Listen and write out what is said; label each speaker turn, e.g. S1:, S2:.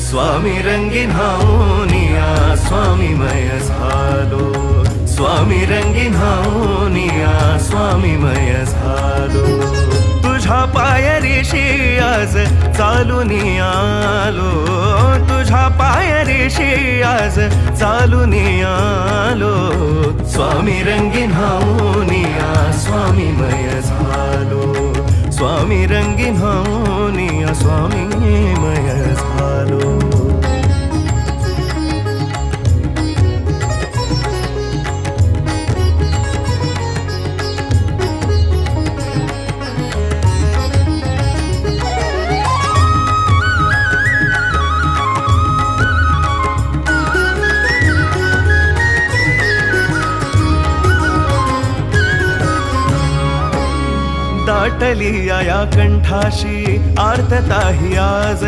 S1: स्वामी रंगीन हाऊनिया स्वामीमय झालो, स्वामी रंगीन हाऊनिया स्वामीमय झालो. तुझ्या पायरीशी आज चालून आलो, तुझ्या पायरीशी आज चालून आलो. स्वामी रंगीन हाऊनिया स्वामीमय झालो, स्वामी रंगीन हाऊनिया स्वामीमय झालो. दाटली या कंठाशी आर्तता ही आज